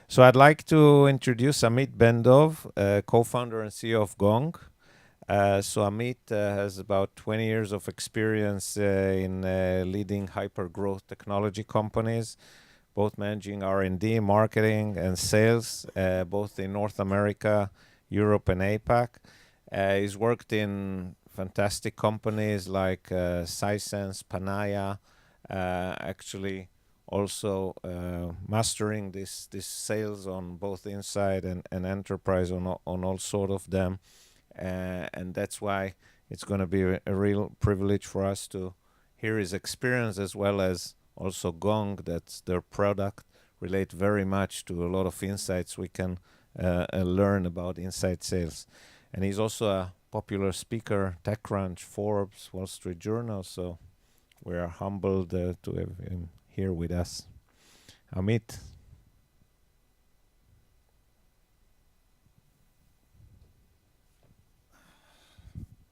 So I'd like to introduce Amit Bendov, co-founder and CEO of Gong. So Amit has about 20 years of experience in leading hyper-growth technology companies, both managing R&D, marketing, and sales, both in North America, Europe, and APAC. He's worked in fantastic companies like Sisense, Panaya, actually also mastering this sales on both inside and enterprise on all sort of them. And that's why it's going to be a real privilege for us to hear his experience, as well as also Gong, that's their product, relate very much to a lot of insights we can learn about inside sales. And he's also a popular speaker, TechCrunch, Forbes, Wall Street Journal. So we are humbled to have him here with us. Amit.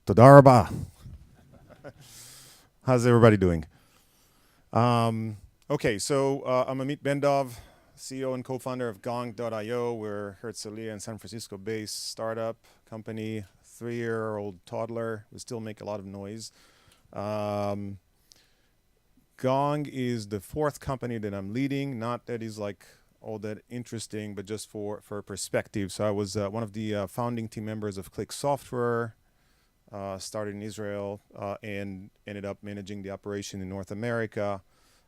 Todaraba. How's everybody doing? Okay, so I'm Amit Bendov, CEO and co-founder of Gong.io. We're Herzliya in San Francisco-based startup company, 3-year-old toddler. We still make a lot of noise. Gong is the fourth company that I'm leading. Not that is like all that interesting, but just for perspective. So I was one of the founding team members of Click Software. Started in Israel and ended up managing the operation in North America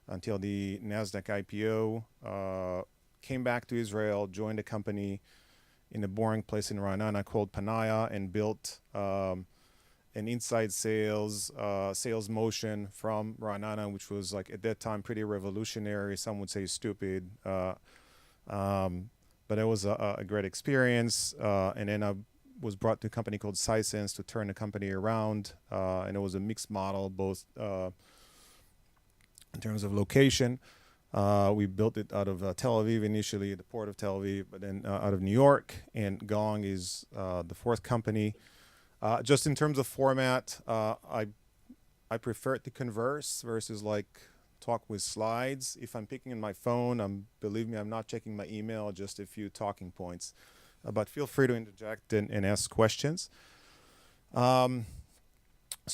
until the NASDAQ IPO. Came back to Israel, joined a company in a boring place in Ra'anana called Panaya, and built an inside sales motion from Ra'anana, which was like at that time pretty revolutionary. Some would say stupid, but it was a great experience. And then I was brought to a company called Sisense to turn the company around, and it was a mixed model, both in terms of location. We built it out of Tel Aviv initially, the port of Tel Aviv, but then out of New York. And Gong is the fourth company. Just in terms of format, I prefer to converse versus like talk with slides. If I'm picking in my phone, believe me, I'm not checking my email, just a few talking points. But feel free to interject and ask questions. So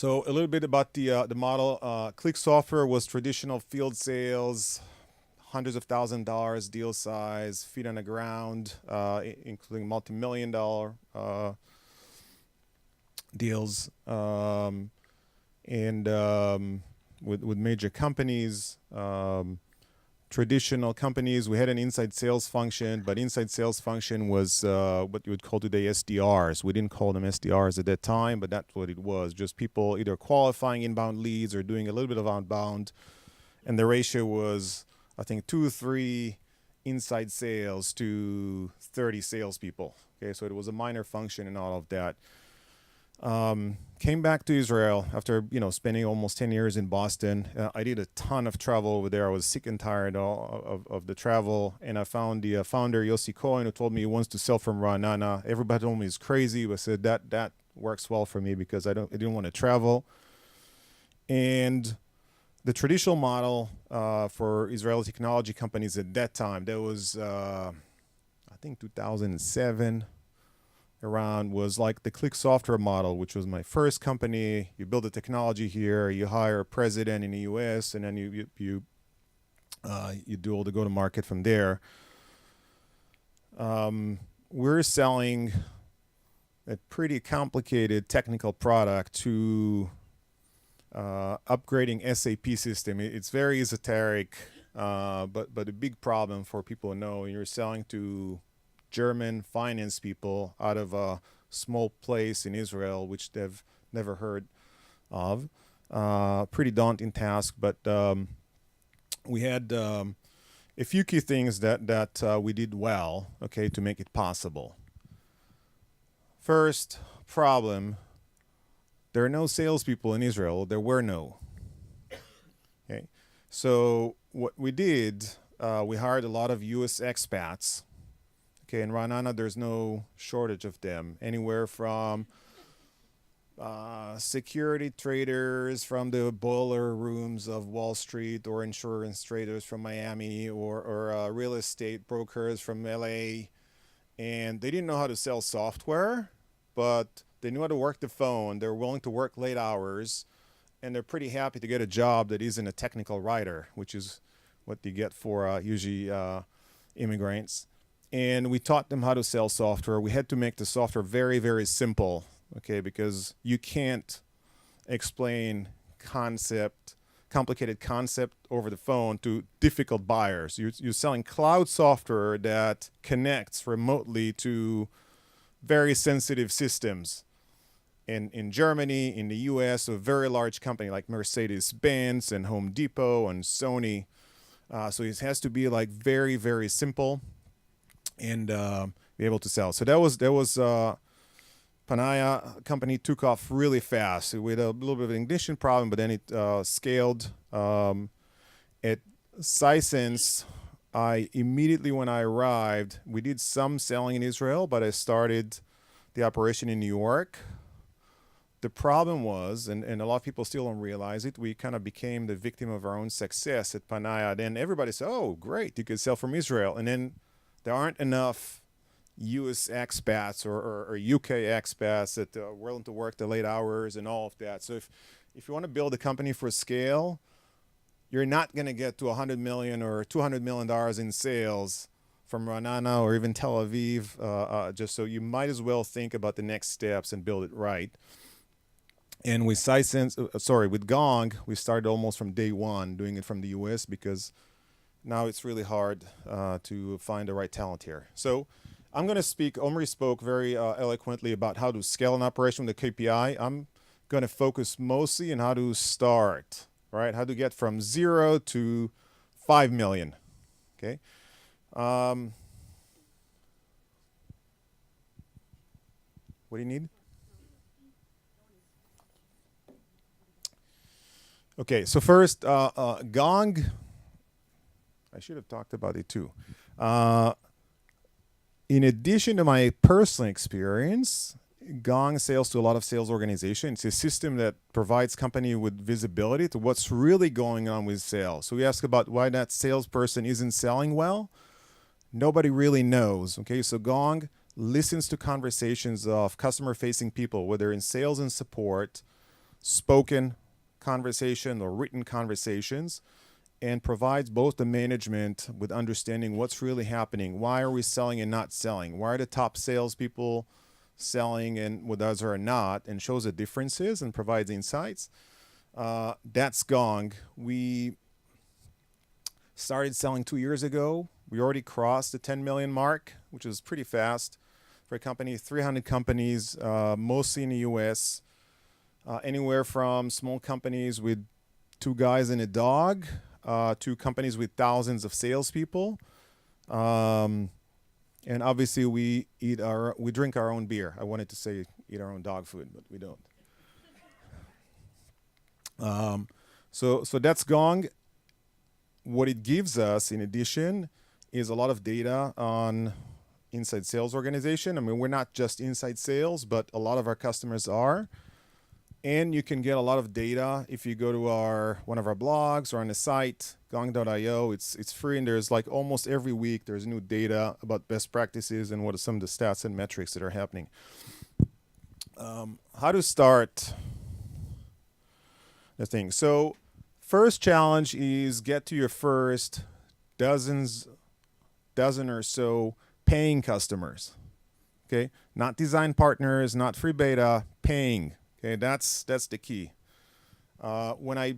a little bit about the model. Click Software was traditional field sales, hundreds of $1,000s deal size, feet on the ground, including multi-million-dollar deals, and with major companies. Traditional companies, we had an inside sales function, but inside sales function was what you would call today SDRs. We didn't call them SDRs at that time, but that's what it was. Just people either qualifying inbound leads or doing a little bit of outbound. And the ratio was, I think, 2 or 3 inside sales to 30 salespeople. Okay, so it was a minor function in all of that. Came back to Israel after spending almost 10 years in Boston. I did a ton of travel over there. I was sick and tired of the travel, and I found the founder Yossi Cohen, who told me he wants to sell from Ra'anana. Everybody told me he's crazy, but I said that works well for me because I didn't want to travel. And the traditional model for Israeli technology companies at that time, that was I think 2007. Around was like the Click Software model, which was my first company. You build the technology here, you hire a president in the U.S., and then you do all the go-to-market from there. We're selling a pretty complicated technical product to upgrading SAP system. It's very esoteric, but a big problem for people to know. You're selling to German finance people out of a small place in Israel, which they've never heard of. Pretty daunting task, but we had a few key things that we did well, okay, to make it possible. First problem, there are no salespeople in Israel. There were no. Okay, so what we did, we hired a lot of U.S. expats. Okay, in Ra'anana, there's no shortage of them. Anywhere from security traders from the boiler rooms of Wall Street, or insurance traders from Miami, or real estate brokers from LA. And they didn't know how to sell software, but they knew how to work the phone. They're willing to work late hours, and they're pretty happy to get a job that isn't a technical writer, which is what you get for usually immigrants. And we taught them how to sell software. We had to make the software very, very simple, okay, because you can't explain complicated concept over the phone to difficult buyers. You're selling cloud software that connects remotely to very sensitive systems. In Germany, in the US, a very large company like Mercedes-Benz and Home Depot and Sony. So it has to be like very, very simple and be able to sell. So that was Panaya company took off really fast. We had a little bit of an ignition problem, but then it scaled. At Sisense, I immediately, when I arrived, we did some selling in Israel, but I started the operation in New York. The problem was, and a lot of people still don't realize it, we kind of became the victim of our own success at Panaya. Then everybody said, oh, great, you could sell from Israel. And then there aren't enough US expats or UK expats that are willing to work the late hours and all of that. So if you want to build a company for scale, you're not going to get to $100 million or $200 million in sales from Ra'anana or even Tel Aviv. Just so you might as well think about the next steps and build it right. And with with Gong, we started almost from day one doing it from the US, because now it's really hard to find the right talent here. So I'm going to speak, Omri spoke very eloquently about how to scale an operation with a KPI. I'm going to focus mostly on how to start, right? How to get from 0 to 5 million, okay? What do you need? Okay, so first, Gong, I should have talked about it too. In addition to my personal experience, Gong sales to a lot of sales organizations. It's a system that provides company with visibility to what's really going on with sales. So we ask about why that salesperson isn't selling well. Nobody really knows. Okay, so Gong listens to conversations of customer-facing people, whether in sales and support, spoken conversation or written conversations, and provides both the management with understanding what's really happening. Why are we selling and not selling? Why are the top salespeople selling and with others are not? And shows the differences and provides insights. That's Gong. We started selling 2 years ago. We already crossed the 10 million mark, which is pretty fast for a company. 300 companies, mostly in the US. Anywhere from small companies with 2 guys and a dog to companies with thousands of salespeople. And obviously we drink our own beer. I wanted to say eat our own dog food, but we don't. So that's Gong. What it gives us in addition is a lot of data on inside sales organization. I mean, we're not just inside sales, but a lot of our customers are. And you can get a lot of data if you go to one of our blogs or on the site, gong.io. It's free, and there's like almost every week there's new data about best practices and what are some of the stats and metrics that are happening. How to start the thing. So first challenge is get to your first dozen or so paying customers. Okay, not design partners, not free beta, paying. Okay, that's the key. When I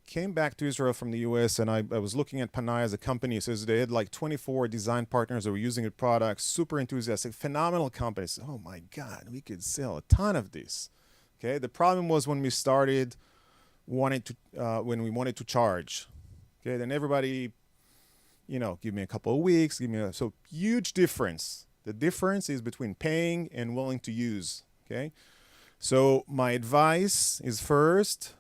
came back to Israel from the US and I was looking at Panaya as a company, it says they had like 24 design partners that were using the product, super enthusiastic, phenomenal companies. Oh my God, we could sell a ton of this. Okay, the problem was when we started when we wanted to charge. Okay, then everybody, give me a couple of weeks, so huge difference. The difference is between paying and willing to use. Okay. So my advice is first,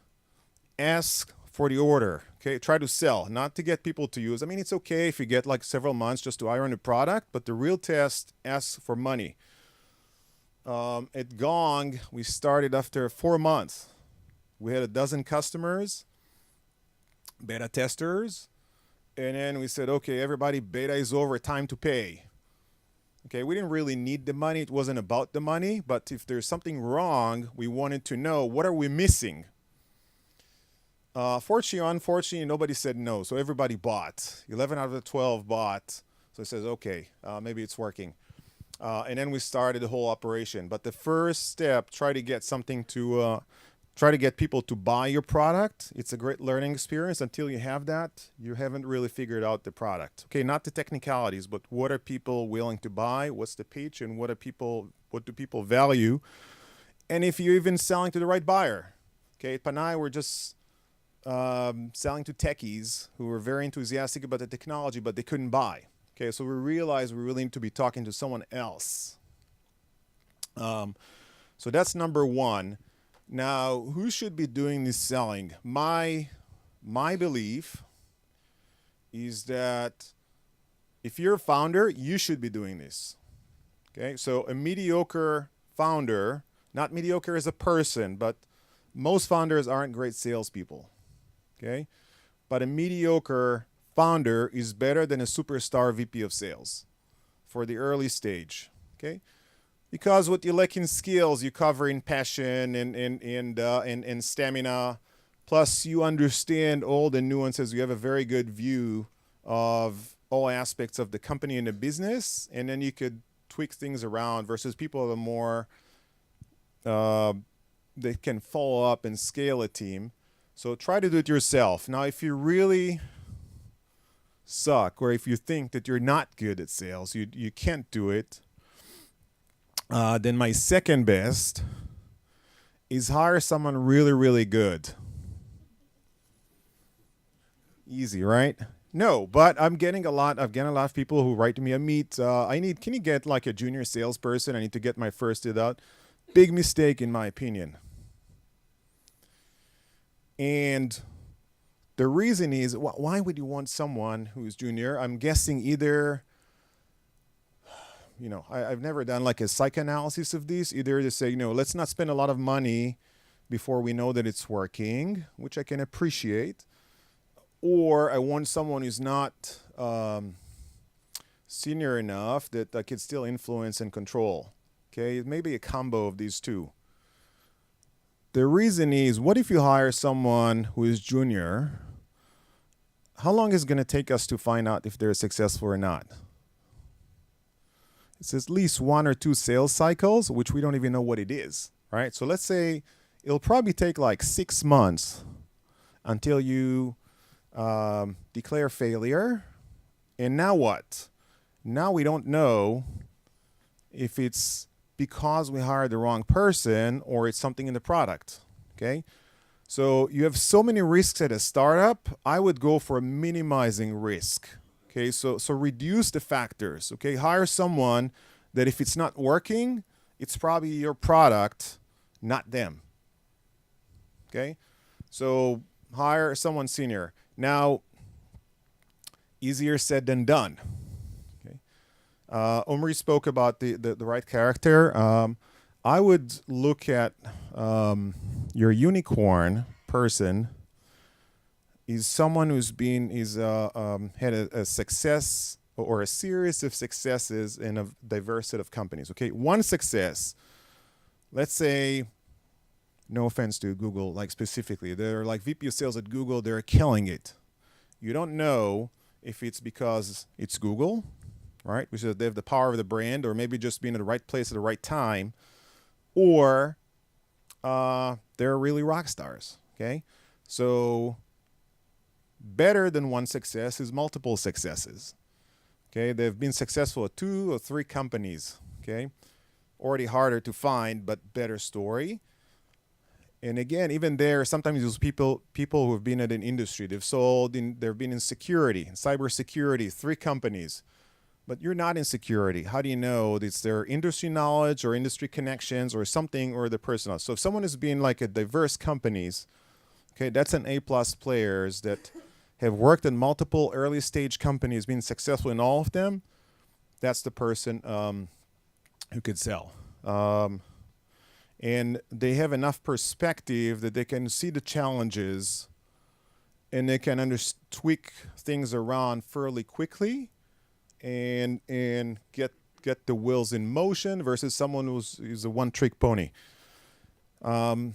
ask for the order. Okay, try to sell, not to get people to use. I mean, it's okay if you get like several months just to iron the product, but the real test, ask for money. At Gong, we started after 4 months. We had a dozen customers, beta testers, and then we said, okay, everybody, beta is over, time to pay. Okay, we didn't really need the money. It wasn't about the money, but if there's something wrong, we wanted to know, what are we missing? Fortunately or unfortunately, nobody said no, so everybody bought. 11 out of the 12 bought. So it says, okay, maybe it's working. And then we started the whole operation. But the first step, try to get people to buy your product. It's a great learning experience. Until you have that, you haven't really figured out the product. Okay, not the technicalities, but what are people willing to buy? What's the pitch, and what do people value? And if you're even selling to the right buyer. Okay, at Panay, we're just selling to techies who were very enthusiastic about the technology, but they couldn't buy. Okay, so we realized we really need to be talking to someone else. So that's number one. Now, who should be doing this selling? My belief is that if you're a founder, you should be doing this. Okay, so a mediocre founder, not mediocre as a person, but most founders aren't great salespeople. Okay, but a mediocre founder is better than a superstar VP of sales for the early stage. Okay, because what you lack in skills, you cover in passion and stamina. Plus, you understand all the nuances. You have a very good view of all aspects of the company and the business, and then you could tweak things around. Versus people that are more they can follow up and scale a team. So try to do it yourself. Now, if you really suck, or if you think that you're not good at sales, you can't do it, then my second best is hire someone really, really good. Easy, right? No, but I'm getting a lot of people who write to me, Amit, can you get like a junior salesperson? I need to get my first it out. Big mistake in my opinion. And the reason is, why would you want someone who's junior? I'm guessing either, I've never done like a psychoanalysis of this. Either to say, let's not spend a lot of money before we know that it's working, which I can appreciate. Or I want someone who's not senior enough that I could still influence and control. Okay, maybe a combo of these two. The reason is, what if you hire someone who is junior? How long is it going to take us to find out if they're successful or not? It's at least 1 or 2 sales cycles, which we don't even know what it is, right? So let's say it'll probably take like 6 months until you declare failure. And now what? Now we don't know if it's because we hired the wrong person or it's something in the product, okay? So you have so many risks at a startup. I would go for minimizing risk, okay? So reduce the factors, okay? Hire someone that if it's not working, it's probably your product, not them, okay? So hire someone senior. Now, easier said than done. Omri spoke about the right character. I would look at your unicorn person is someone who's had a success or a series of successes in a diverse set of companies. Okay, one success. Let's say, no offense to Google, like specifically, they're like VP of sales at Google. They're killing it. You don't know if it's because it's Google, right? Which is they have the power of the brand, or maybe just being at the right place at the right time, or they're really rock stars. Okay, so better than one success is multiple successes. Okay, they've been successful at 2 or 3 companies. Okay, already harder to find, but better story. And again, even there, sometimes those people who have been at an industry, they've been in security, cybersecurity, 3 companies. But you're not in security. How do you know it's their industry knowledge or industry connections or something, or the personal? So if someone is being like at diverse companies, okay, that's an A+ players that have worked in multiple early stage companies, been successful in all of them. That's the person who could sell. And they have enough perspective that they can see the challenges and they can tweak things around fairly quickly and get the wheels in motion versus someone who's a one-trick pony. But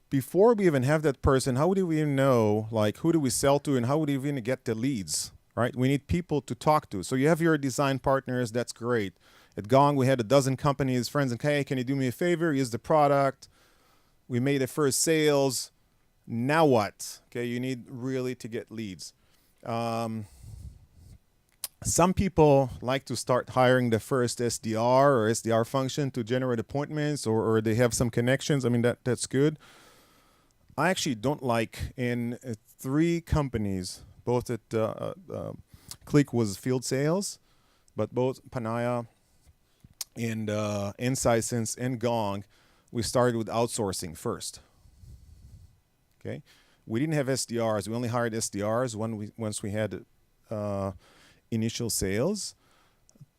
before we even have that person, how do we even know, like, who do we sell to and how would we even get the leads, right? We need people to talk to. So you have your design partners, that's great. At Gong, we had a dozen companies, friends, and hey, can you do me a favor? Use the product. We made the first sales. Now what? Okay, you need really to get leads. Some people like to start hiring the first SDR or SDR function to generate appointments, or they have some connections. I mean, that's good. I actually don't like in 3 companies, both at Click was field sales, but both Panaya and Insightsense and Gong, we started with outsourcing first. Okay, we didn't have SDRs. We only hired SDRs once we had initial sales.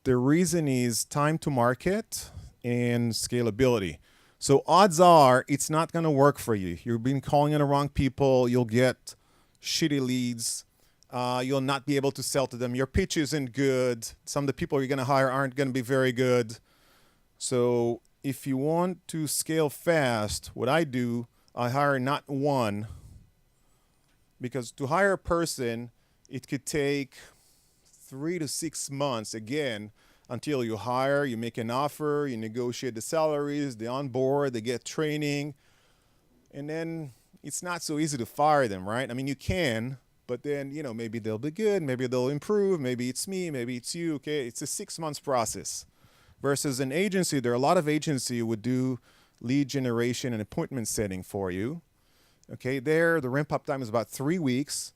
The reason is time to market and scalability. So odds are it's not going to work for you. You've been calling in the wrong people. You'll get shitty leads. You'll not be able to sell to them. Your pitch isn't good. Some of the people you're going to hire aren't going to be very good. So if you want to scale fast, what I do, I hire not one, because to hire a person, it could take 3 to 6 months, again, until you hire, you make an offer, you negotiate the salaries, they onboard, they get training, and then it's not so easy to fire them, right? I mean, you can, but then, maybe they'll be good, maybe they'll improve, maybe it's me, maybe it's you, okay? It's a 6 months process. Versus an agency, there are a lot of agencies who would do lead generation and appointment setting for you. Okay, there, the ramp-up time is about 3 weeks.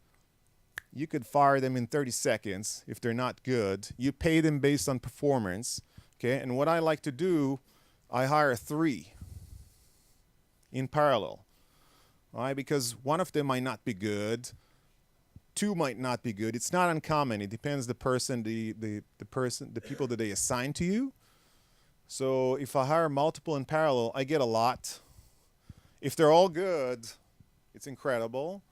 You could fire them in 30 seconds if they're not good. You pay them based on performance. Okay, and what I like to do, I hire 3 in parallel. All right, because one of them might not be good. 2 might not be good. It's not uncommon. It depends the person, the people that they assign to you. So if I hire multiple in parallel, I get a lot. If they're all good, it's incredible.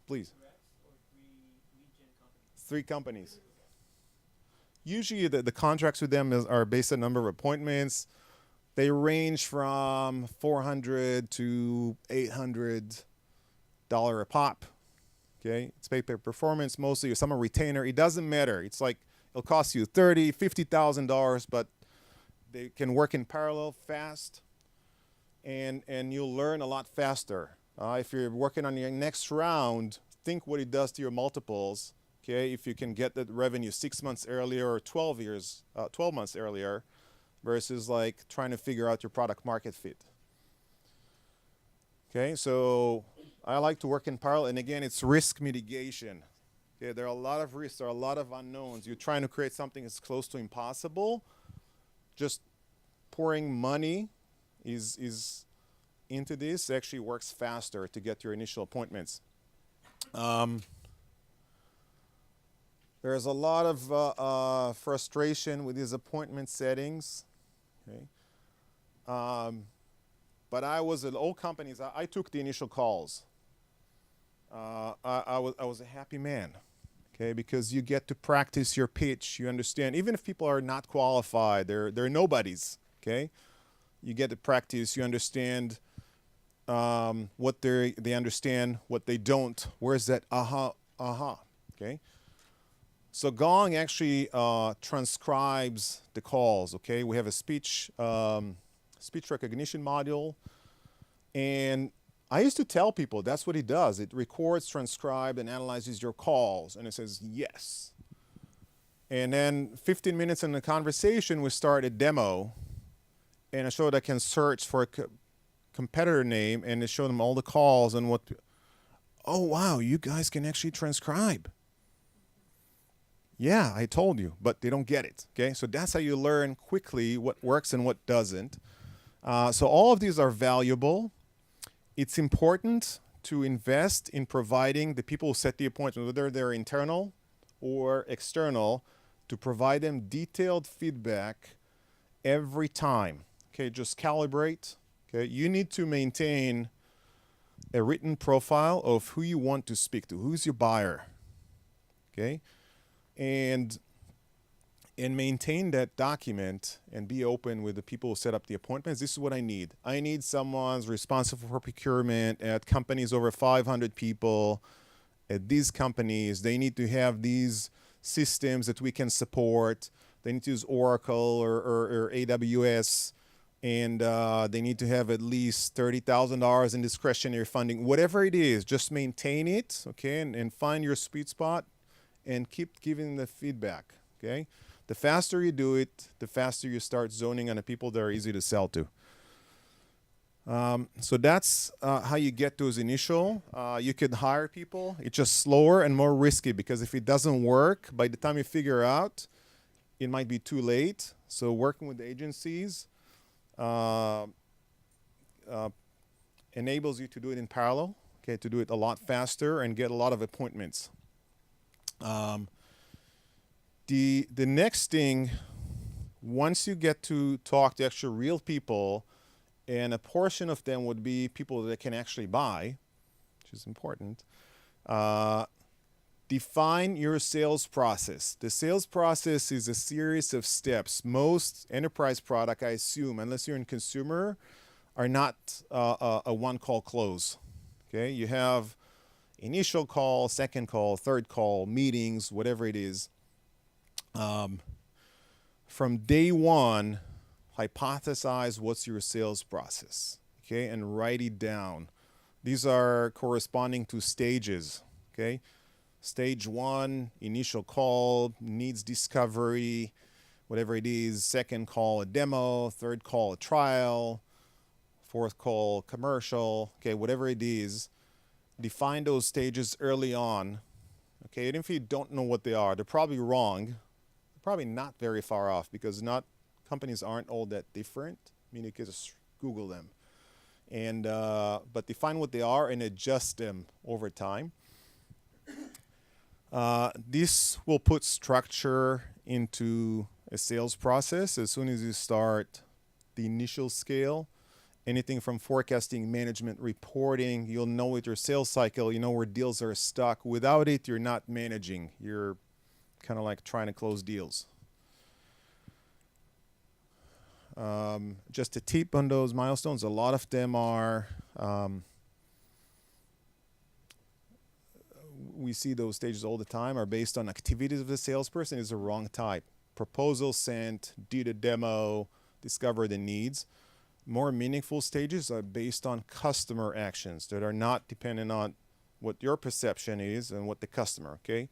Please. 3 companies. Usually the contracts with them are based on number of appointments. They range from $400 to $800 a pop. Okay, it's paid per performance mostly, or some a retainer. It doesn't matter. It's like it'll cost you $30,000, $50,000, but they can work in parallel fast, and you'll learn a lot faster. If you're working on your next round, think what it does to your multiples. Okay, if you can get that revenue 6 months earlier or 12 months earlier, versus like trying to figure out your product market fit. Okay, so I like to work in parallel, and again, it's risk mitigation. Okay, there are a lot of risks, there are a lot of unknowns. You're trying to create something that's close to impossible. Just pouring money is into this actually works faster to get your initial appointments. There's a lot of frustration with these appointment settings. Okay. But I was at old companies. I took the initial calls. I was a happy man, okay, because you get to practice your pitch. You understand, even if people are not qualified, they're nobodies. Okay, you get to practice. You understand what they understand, what they don't. Where's that aha? Okay. So Gong actually transcribes the calls. Okay, we have a speech recognition module, and I used to tell people that's what it does. It records, transcribes, and analyzes your calls, and it says yes. And then 15 minutes in the conversation, we start a demo, and I showed I can search for a competitor name, and it showed them all the calls and what. Oh wow, you guys can actually transcribe. Yeah, I told you, but they don't get it. Okay, so that's how you learn quickly what works and what doesn't. So all of these are valuable. It's important to invest in providing the people who set the appointment, whether they're internal or external, to provide them detailed feedback every time. Okay, just calibrate. Okay, you need to maintain a written profile of who you want to speak to, who's your buyer. Okay, and maintain that document and be open with the people who set up the appointments. This is what I need. I need someone's responsible for procurement at companies over 500 people. At these companies, they need to have these systems that we can support. They need to use Oracle or AWS, and they need to have at least $30,000 in discretionary funding. Whatever it is, just maintain it, okay, and find your sweet spot and keep giving the feedback, okay? The faster you do it, the faster you start zoning on the people that are easy to sell to. So that's how you get those initial. You could hire people. It's just slower and more risky because if it doesn't work, by the time you figure out, it might be too late. So working with agencies enables you to do it in parallel, okay, to do it a lot faster and get a lot of appointments. The next thing, once you get to talk to actual real people, and a portion of them would be people that can actually buy, which is important, define your sales process. The sales process is a series of steps. Most enterprise product, I assume, unless you're in consumer, are not a one-call close. Okay, you have initial call, second call, third call, meetings, whatever it is. From day one, hypothesize what's your sales process, okay, and write it down. These are corresponding to stages, okay? Stage one, initial call, needs discovery, whatever it is. Second call, a demo. Third call, a trial. Fourth call, commercial, okay, whatever it is. Define those stages early on, okay? And if you don't know what they are, they're probably wrong. They're probably not very far off because companies aren't all that different. I mean, you can just Google them. And but define what they are and adjust them over time. This will put structure into a sales process as soon as you start the initial scale. Anything from forecasting, management, reporting, you'll know with your sales cycle, you know where deals are stuck. Without it, you're not managing. You're kind of like trying to close deals. Just a tip on those milestones, a lot of them are, we see those stages all the time, are based on activities of the salesperson. Is the wrong type. Proposal sent, do the demo, discover the needs. More meaningful stages are based on customer actions that are not dependent on what your perception is and what the customer, okay?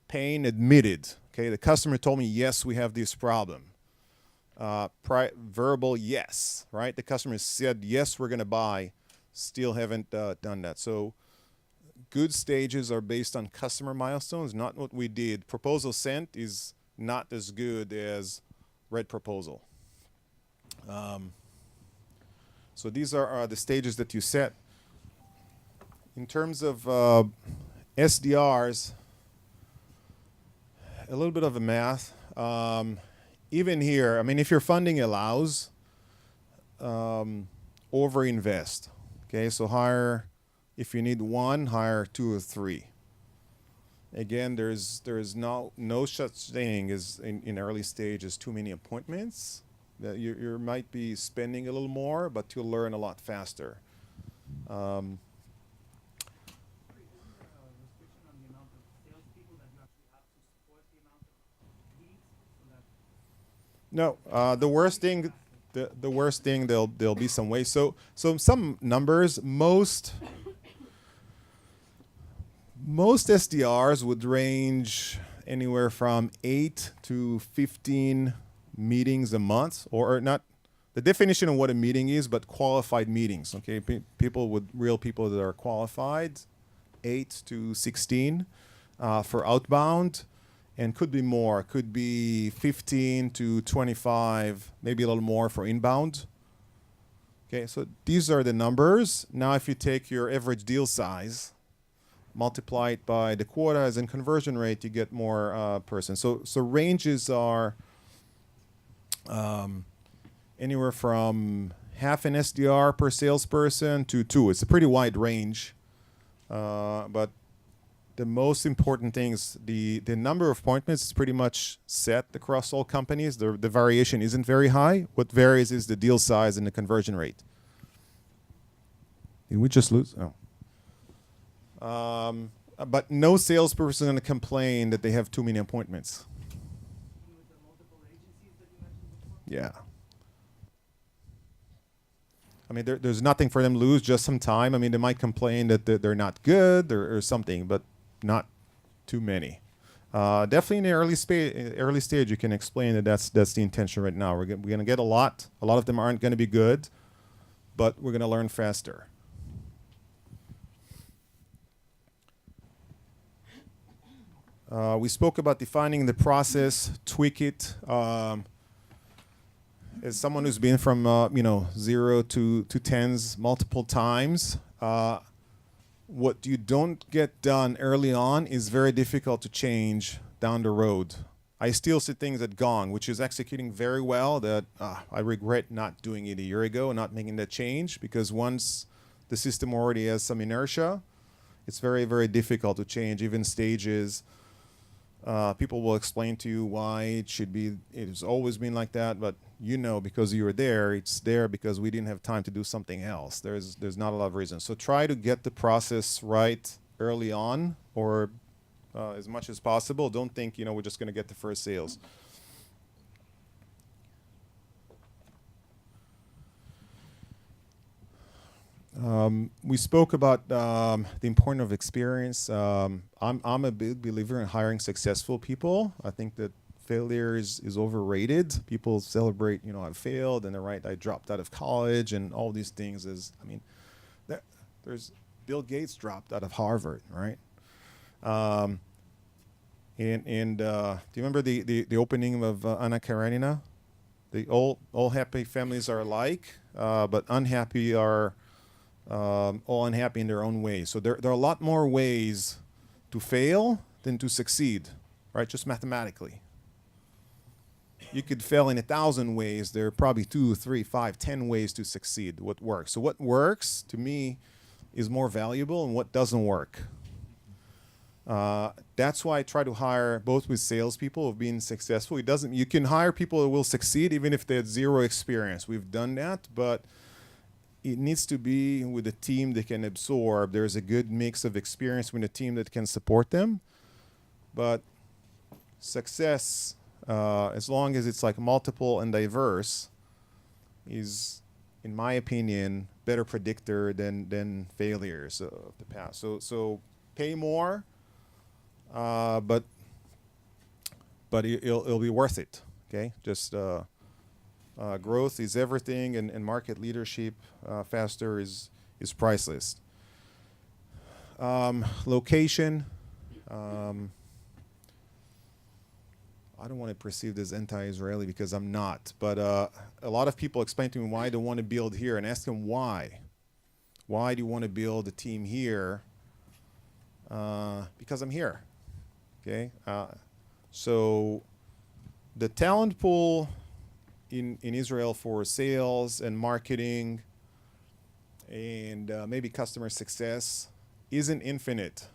Pain admitted, okay? The customer told me, yes, we have this problem. Verbal yes, right? The customer said, yes, we're going to buy, still haven't done that. So good stages are based on customer milestones, not what we did. Proposal sent is not as good as red proposal. So these are the stages that you set. In terms of SDRs, a little bit of a math. Even here, I mean, if your funding allows, overinvest. Okay, so hire, if you need one, hire 2 or 3. Again, there's no such thing as in early stage as too many appointments. That you might be spending a little more, but you'll learn a lot faster. No, the worst thing, there'll be some ways. So some numbers, most SDRs would range anywhere from 8 to 15 meetings a month, or not. The definition of what a meeting is, but qualified meetings. Okay, real people that are qualified, 8 to 16 for outbound. And could be more, could be 15 to 25, maybe a little more for inbound. Okay, so these are the numbers. Now if you take your average deal size, multiply it by the quotas and conversion rate, you get more persons. So ranges are anywhere from half an SDR per salesperson to 2. It's a pretty wide range, but the most important thing is the number of appointments is pretty much set across all companies. The variation isn't very high. What varies is the deal size and the conversion rate. Did we just lose? Oh. But no salesperson is going to complain that they have too many appointments. With the multiple agencies that you mentioned before? Yeah. I mean, there's nothing for them to lose, just some time. I mean, they might complain that they're not good or something, but not too many. Definitely in the early stage, you can explain that that's the intention right now. We're going to get a lot. A lot of them aren't going to be good, but we're going to learn faster. We spoke about defining the process, tweak it. As someone who's been from 0 to tens multiple times, what you don't get done early on is very difficult to change down the road. I still see things at Gong, which is executing very well, that I regret not doing it a year ago and not making that change, because once the system already has some inertia, it's very, very difficult to change, even stages. People will explain to you why it should be, it's always been like that, but because you were there, it's there because we didn't have time to do something else. There's not a lot of reasons. So try to get the process right early on, or as much as possible. Don't think, we're just going to get the first sales. We spoke about the importance of experience. I'm a big believer in hiring successful people. I think that failure is overrated. People celebrate, I failed, and they're right, I dropped out of college, and all these things. There's Bill Gates dropped out of Harvard, right? Do you remember the opening of Anna Karenina? All happy families are alike, but unhappy are all unhappy in their own ways. So there are a lot more ways to fail than to succeed, right? Just mathematically. You could fail in 1,000 ways. There are probably 2, 3, 5, 10 ways to succeed. What works? So what works, to me, is more valuable, and what doesn't work. That's why I try to hire both with salespeople who have been successful. You can hire people that will succeed even if they had 0 experience. We've done that, but it needs to be with a team that can absorb. There's a good mix of experience with a team that can support them. But success, as long as it's like multiple and diverse, is, in my opinion, better predictor than failures of the past. So pay more, but it'll be worth it. Okay, just growth is everything, and market leadership faster is priceless. Location. I don't want to be perceived as anti-Israeli because I'm not, but a lot of people explain to me why they want to build here, and ask them why. Why do you want to build a team here? Because I'm here. Okay, so the talent pool in Israel for sales and marketing and maybe customer success isn't infinite.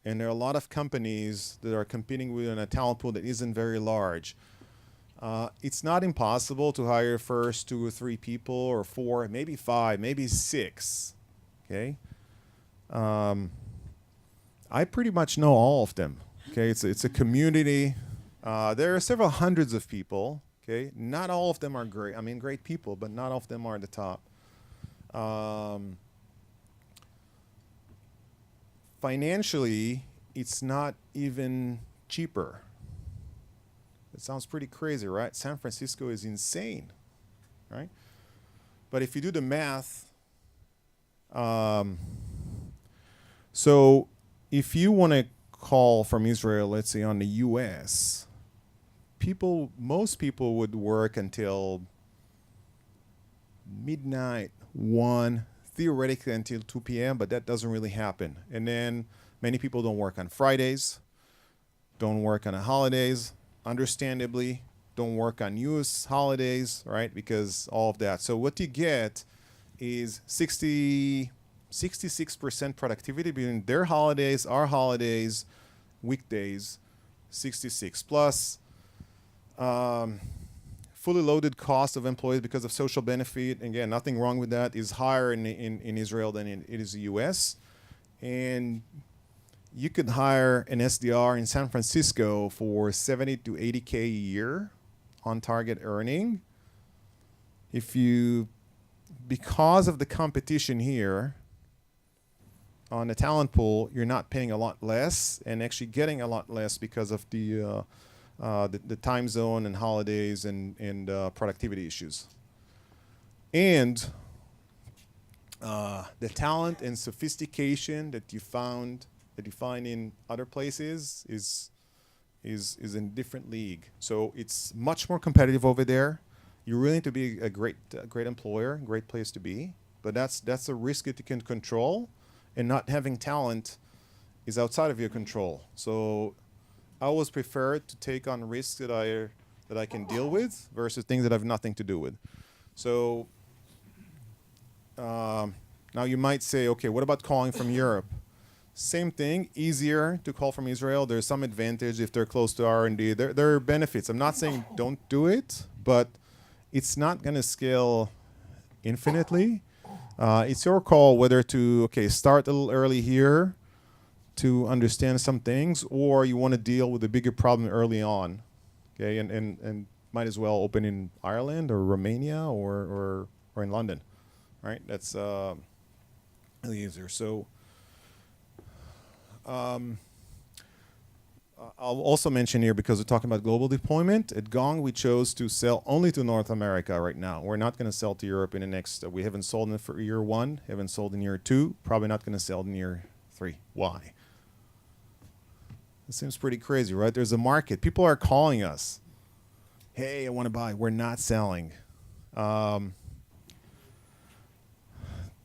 And there are a lot of companies that are competing with a talent pool that isn't very large. It's not impossible to hire first 2 or 3 people, or 4, maybe 5, maybe 6. Okay. I pretty much know all of them. Okay. It's a community. There are several hundreds of people. Okay. Not all of them are great. I mean, great people, but not all of them are at the top. Financially, it's not even cheaper. It sounds pretty crazy, right? San Francisco is insane, right? But if you do the math, so if you want to call from Israel, let's say on the US, most people would work until midnight, 1, theoretically until 2 p.m., but that doesn't really happen. And then Many people don't work on Fridays, don't work on the holidays, understandably, don't work on US holidays, right? Because all of that. So what you get is 66% productivity between their holidays, our holidays, weekdays, 66 plus fully loaded cost of employees because of social benefit. Again, nothing wrong with that. Is higher in Israel than it is the US. And you could hire an SDR in San Francisco for 70 to 80K a year on target earning. If you, because of the competition here on the talent pool, you're not paying a lot less and actually getting a lot less because of the time zone and holidays and productivity issues. And the talent and sophistication that you find in other places is in a different league. So it's much more competitive over there. You really need to be a great employer, great place to be. But that's a risk that you can control, and not having talent is outside of your control. So I always prefer to take on risks that I can deal with versus things that have nothing to do with. So now you might say, okay, what about calling from Europe? Same thing, easier to call from Israel. There's some advantage if they're close to R&D. There are benefits. I'm not saying don't do it, but it's not going to scale infinitely. It's your call whether to, start a little early here to understand some things, or you want to deal with a bigger problem early on, okay? And might as well open in Ireland or Romania or in London, right? That's really easier. So I'll also mention here, because we're talking about global deployment, at Gong we chose to sell only to North America right now. We're not going to sell to Europe in the next, we haven't sold in for year 1, haven't sold in year 2, probably not going to sell in year 3. Why? It seems pretty crazy, right? There's a market. People are calling us. Hey, I want to buy. We're not selling. The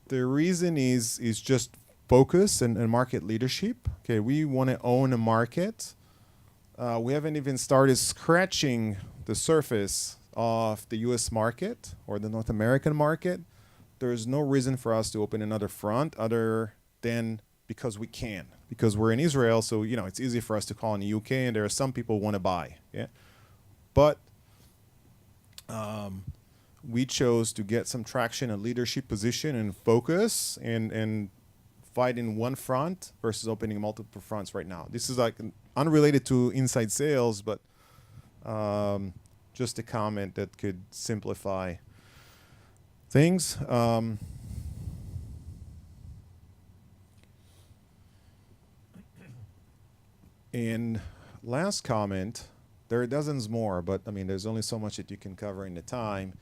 reason is just focus and market leadership. Okay, we want to own a market. We haven't even started scratching the surface of the US market or the North American market. There's no reason for us to open another front other than because we can. Because we're in Israel, so it's easy for us to call in the UK, and there are some people who want to buy. Yeah, but we chose to get some traction, a leadership position, and focus, and fight in one front versus opening multiple fronts right now. This is like unrelated to inside sales, but just a comment that could simplify things. And last comment, there are dozens more, but I mean, there's only so much that you can cover in the time.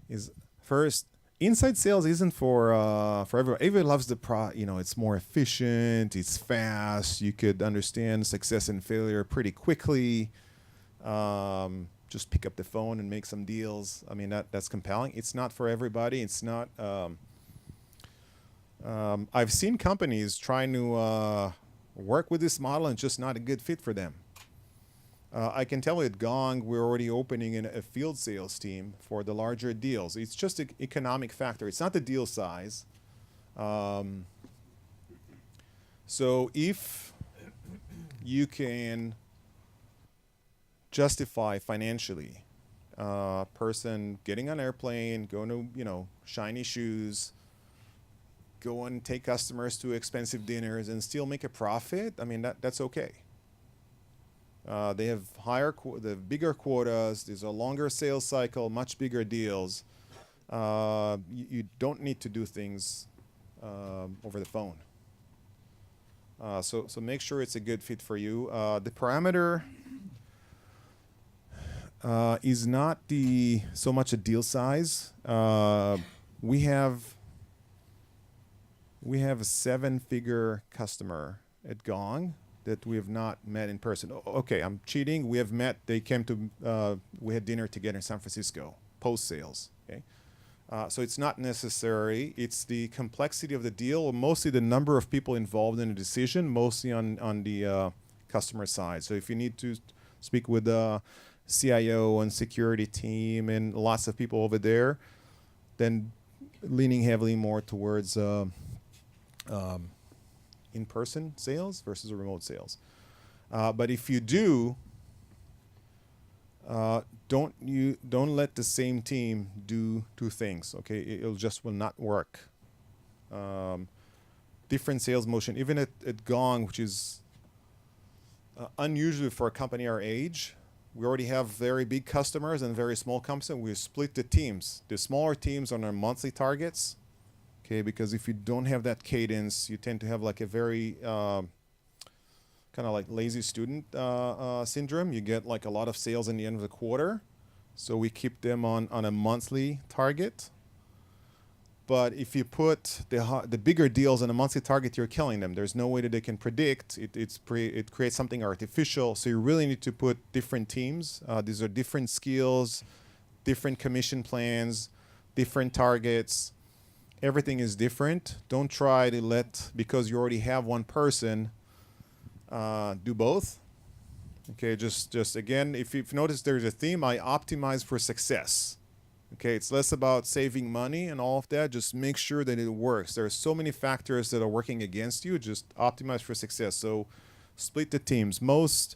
Is first, inside sales isn't for everyone. Everyone loves the it's more efficient, it's fast. You could understand success and failure pretty quickly. Just pick up the phone and make some deals. I mean, that's compelling. It's not for everybody. It's not. I've seen companies trying to work with this model and just not a good fit for them. I can tell you at Gong, we're already opening in a field sales team for the larger deals. It's just an economic factor. It's not the deal size. So if you can justify financially a person getting on an airplane, going to, shiny shoes, go and take customers to expensive dinners and still make a profit, I mean, that's okay. They have bigger quotas. There's a longer sales cycle, much bigger deals. You don't need to do things over the phone. So make sure it's a good fit for you. The parameter is not so much a deal size. We have a 7-figure customer at Gong that we have not met in person. Okay, I'm cheating. We have met. They came to. We had dinner together in San Francisco post sales. Okay, So it's not necessary. It's the complexity of the deal, or mostly the number of people involved in a decision, mostly on the customer side. So if you need to speak with the CIO and security team and lots of people over there, then leaning heavily more towards in-person sales versus remote sales. But if you do, don't let the same team do two things. Okay, it'll just will not work. Different sales motion, even at Gong, which is unusual for a company our age. We already have very big customers and very small companies. We split the teams. The smaller teams on our monthly targets. Okay, because if you don't have that cadence, you tend to have like a very kind of like lazy student syndrome. You get like a lot of sales in the end of the quarter. So we keep them on a monthly target. But if you put the bigger deals on a monthly target, you're killing them. There's no way that they can predict. It creates something artificial. So you really need to put different teams. These are different skills, different commission plans, different targets. Everything is different. Don't try to because you already have one person, do both. Okay, just again, if you've noticed there's a theme, I optimize for success. Okay, it's less about saving money and all of that. Just make sure that it works. There are so many factors that are working against you. Just optimize for success. So split the teams. Most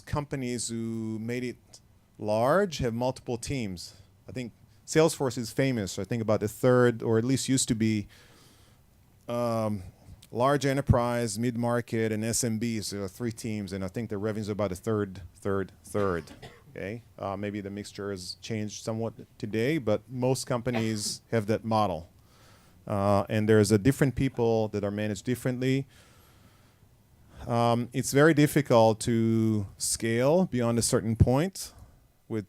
companies who made it large have multiple teams. I think Salesforce is famous. I think about the third, or at least used to be, large enterprise, mid-market, and SMBs. There are three teams, and I think the revenues are about a third. Okay, maybe the mixture has changed somewhat today, but most companies have that model. And there's a different people that are managed differently. It's very difficult to scale beyond a certain point with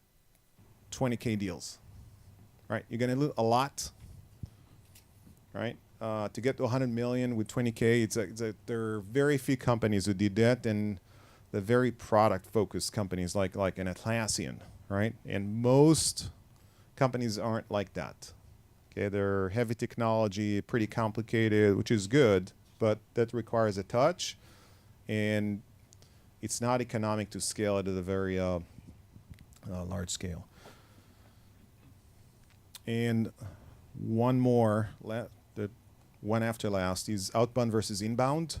20K deals, right? You're going to lose a lot, right? To get to 100 million with 20K, there are very few companies who did that, and the very product-focused companies like an Atlassian, right? And most companies aren't like that. Okay, they're heavy technology, pretty complicated, which is good, but that requires a touch, and it's not economic to scale it at a very large scale. And one more, the one after last, is outbound versus inbound.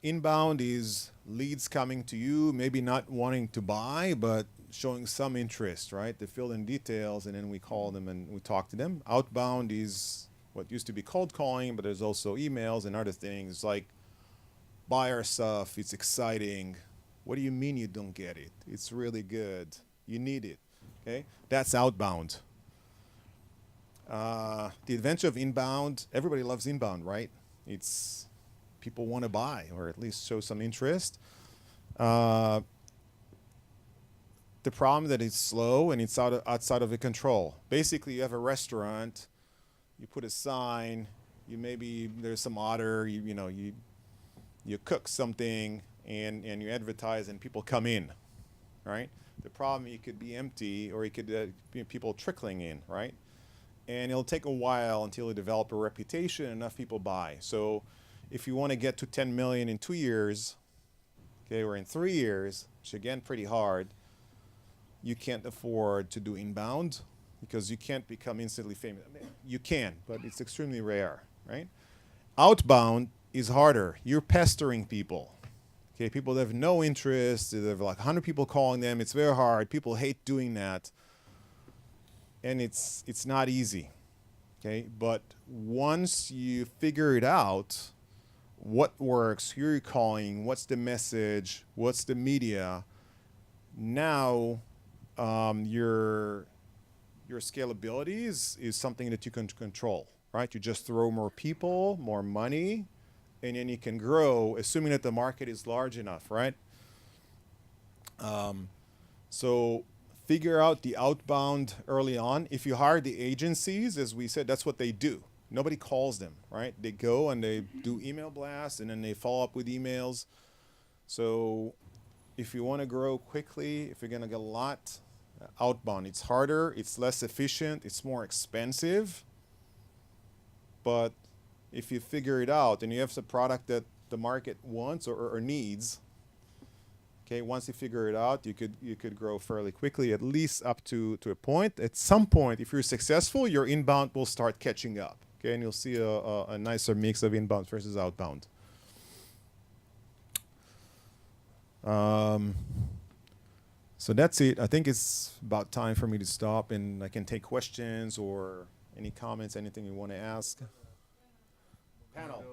Inbound is leads coming to you, maybe not wanting to buy, but showing some interest, right? They fill in details, and then we call them and we talk to them. Outbound is what used to be cold calling, but there's also emails and other things like buy our stuff, it's exciting. What do you mean you don't get it? It's really good. You need it, okay? That's outbound. The advantage of inbound, everybody loves inbound, right? It's people want to buy or at least show some interest. The problem that it's slow and it's outside of the control. Basically, you have a restaurant, you put a sign, there's some order, you cook something and you advertise and people come in, right? The problem, it could be empty or it could be people trickling in, right? And it'll take a while until you develop a reputation and enough people buy. So if you want to get to 10 million in 2 years, okay, or in 3 years, which again, pretty hard, you can't afford to do inbound because you can't become instantly famous. I mean, you can, but it's extremely rare, right? Outbound is harder. You're pestering people. Okay, people that have no interest, they have like 100 people calling them. It's very hard. People hate doing that. And it's not easy, okay? But once you figure it out, what works, who you're calling, what's the message, what's the media, now your scalability is something that you can control, right? You just throw more people, more money, and then you can grow, assuming that the market is large enough, right? So figure out the outbound early on. If you hire the agencies, as we said, that's what they do. Nobody calls them, right? They go and they do email blasts and then they follow up with emails. So if you want to grow quickly, if you're going to get a lot, outbound. It's harder, it's less efficient, it's more expensive. But if you figure it out and you have a product that the market wants or needs, okay, once you figure it out, you could grow fairly quickly, at least up to a point. At some point, if you're successful, your inbound will start catching up. Okay, and you'll see a nicer mix of inbound versus outbound. So that's it. I think it's about time for me to stop, and I can take questions or any comments, anything you want to ask. Panel.